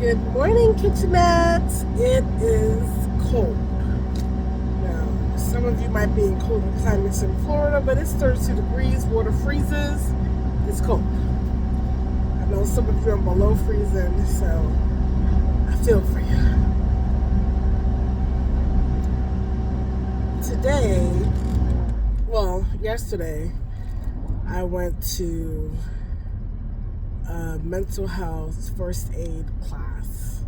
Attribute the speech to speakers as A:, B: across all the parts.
A: Good morning, kitchenettes. It is cold. Now, some of you might be in colder climates in Florida, but it's 32 degrees, water freezes. It's cold. I know some of you are below freezing, so I feel for you. Yesterday, I went to a mental health first aid class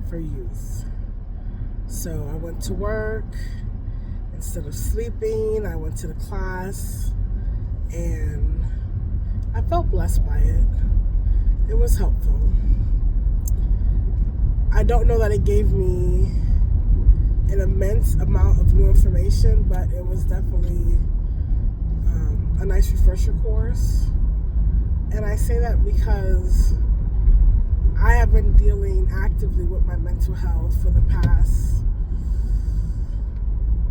A: for youth. So I went to work. Instead of sleeping, I went to the class and I felt blessed by it. It was helpful. I don't know that it gave me an immense amount of new information, but it was definitely a nice refresher course. And I say that because I have been dealing actively with my mental health for the past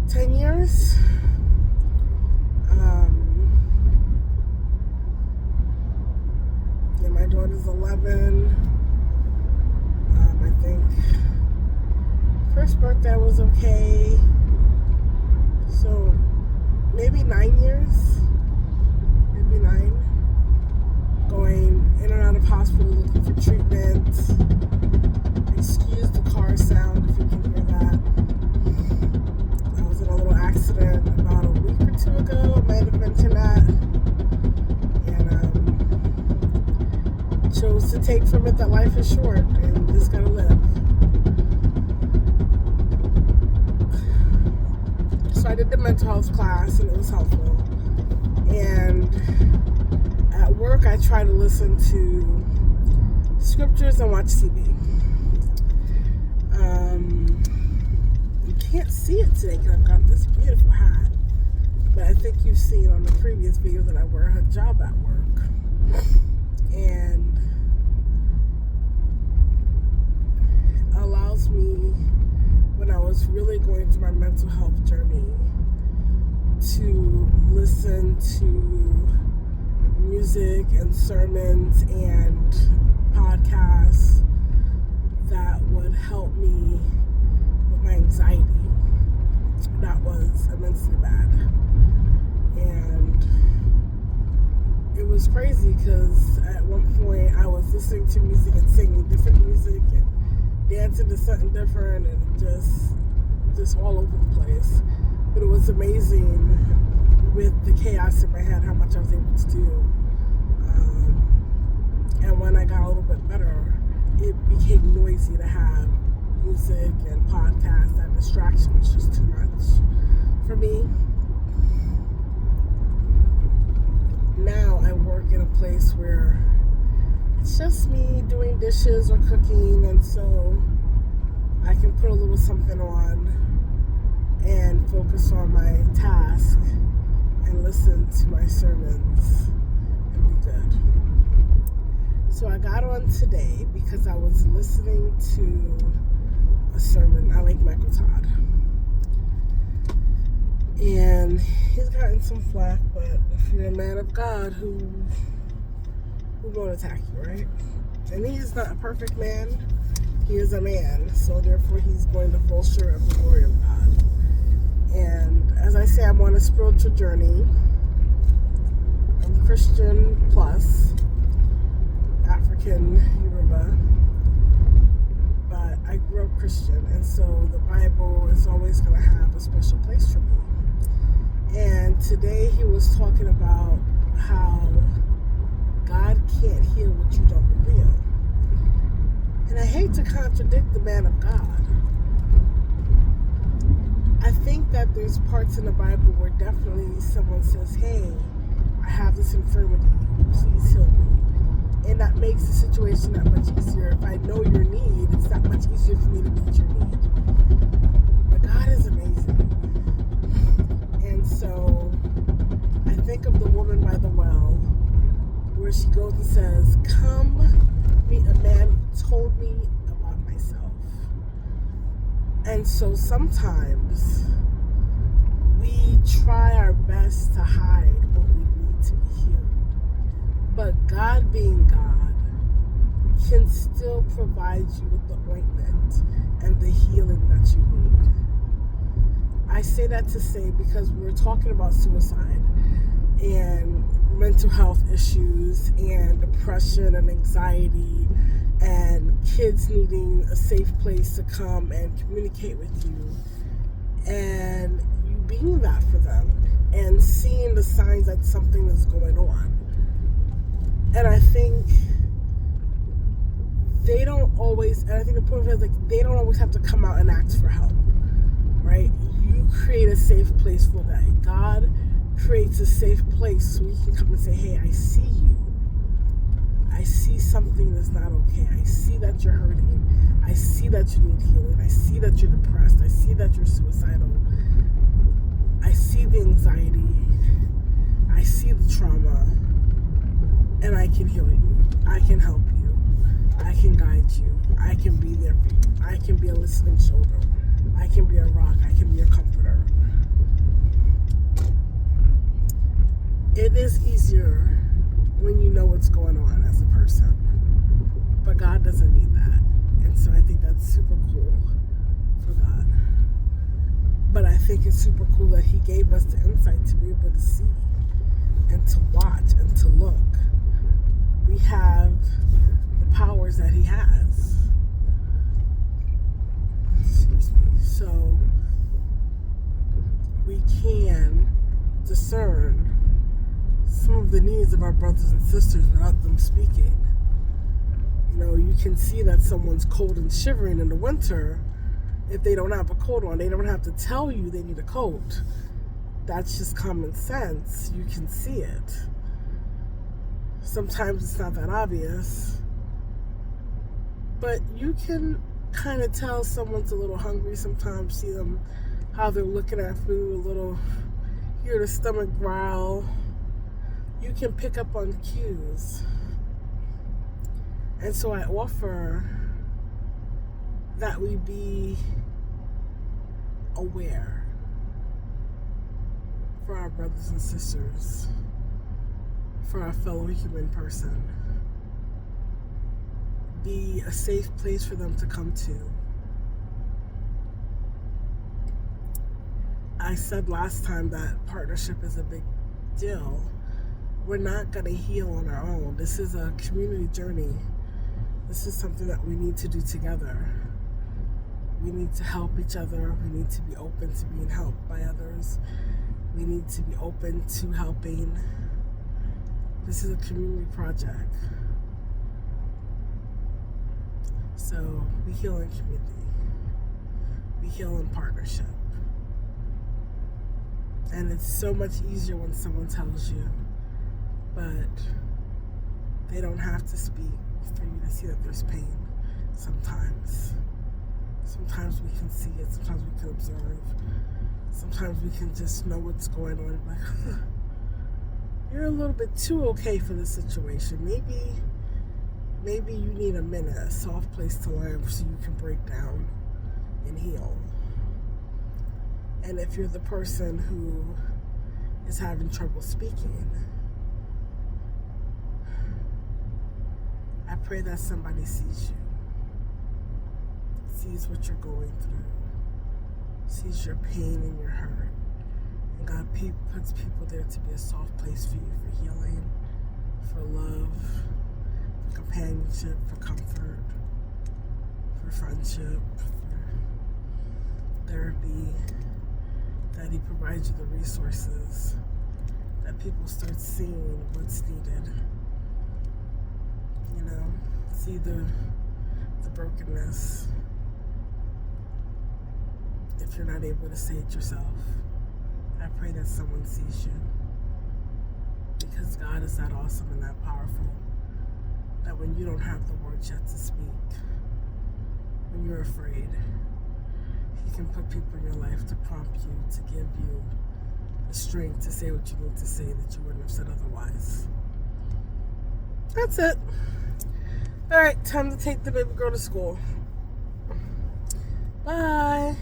A: 10 years. And my daughter's 11. I think first birthday was okay. So maybe 9 years. Maybe 9. Going in and out of hospital looking for treatment. Excuse the car sound if you can hear that. I was in a little accident about a week or two ago. I might have mentioned that. And chose to take from it that life is short and you just gotta live. So I did the mental health class and it was helpful. And at work, I try to listen to scriptures and watch TV. You can't see it today because I've got this beautiful hat. But I think you've seen on the previous video that I wear a hijab at work. And allows me, when I was really going through my mental health journey, to listen to music and sermons and podcasts that would help me with my anxiety that was immensely bad. And it was crazy because at one point I was listening to music and singing different music and dancing to something different and just all over the place. But it was amazing with the chaos in my head how much I was able to do. And when I got a little bit better, it became noisy to have music and podcasts. That distraction was just too much for me. Now I work in a place where it's just me doing dishes or cooking, and so I can put a little something on and focus on my task and listen to my sermons and be good. So I got on today because I was listening to a sermon. I like Michael Todd. And he's gotten some flack, but if you're a man of God, who won't attack you, right? And he is not a perfect man. He is a man, so therefore he's going to fall short of the glory of God. And as I say, I'm on a spiritual journey. I'm Christian plus African Yoruba, but I grew up Christian, and so the Bible is always going to have a special place for me. And today he was talking about how God can't heal what you don't reveal. And I hate to contradict the man of God. I think that there's parts in the Bible where definitely someone says, hey, I have this infirmity, please heal me. And that makes the situation that much easier. If I know your need, it's that much easier for me to meet your need. But God is amazing. And so I think of the woman by the well, where she goes and says, come meet a man who told me about myself. And so sometimes we try our best to hide what we need to be healed. But God being God can still provide you with the ointment and the healing that you need. I say that to say because we're talking about suicide and mental health issues and depression and anxiety and kids needing a safe place to come and communicate with you, and you being that for them and seeing the signs that something is going on. And I think they don't always, and I think the point is, like, they don't always have to come out and ask for help, right? You create a safe place for that. God creates a safe place so you can come and say, hey, I see you. I see something that's not okay. I see that you're hurting. I see that you need healing. I see that you're depressed. I see that you're suicidal. I see the anxiety. I see the trauma. And I can heal you. I can help you. I can guide you. I can be there for you. I can be a listening shoulder. I can be a rock. I can be a comforter. It is easier when you know what's going on as a person. But God doesn't need that. And so I think that's super cool for God. But I think it's super cool that He gave us the insight to be able to see and to watch and to look. We have the powers that He has. Excuse me. So we can discern some of the needs of our brothers and sisters without them speaking. You know, you can see that someone's cold and shivering in the winter if they don't have a coat on. They don't have to tell you they need a coat. That's just common sense. You can see it. Sometimes it's not that obvious, but you can kind of tell someone's a little hungry. Sometimes see them, how they're looking at food, a little, hear the stomach growl. You can pick up on cues. And so I offer that we be aware for our brothers and sisters, for our fellow human person. Be a safe place for them to come to. I said last time that partnership is a big deal. We're not going to heal on our own. This is a community journey. This is something that we need to do together. We need to help each other. We need to be open to being helped by others. We need to be open to helping. This is a community project. So we heal in community. We heal in partnership. And it's so much easier when someone tells you, but they don't have to speak for you to see that there's pain sometimes. Sometimes we can see it. Sometimes we can observe. Sometimes we can just know what's going on. Like, you're a little bit too okay for this situation. Maybe you need a minute, a soft place to land so you can break down and heal. And if you're the person who is having trouble speaking, I pray that somebody sees you, sees what you're going through, sees your pain and your hurt. And God puts people there to be a soft place for you, for healing, for love, for companionship, for comfort, for friendship, for therapy, that He provides you the resources, that people start seeing what's needed. You know, see the brokenness. If you're not able to say it yourself, I pray that someone sees you. Because God is that awesome and that powerful, that when you don't have the words yet to speak, when you're afraid, He can put people in your life to prompt you, to give you the strength to say what you need to say that you wouldn't have said otherwise. That's it. All right, time to take the baby girl to school. Bye.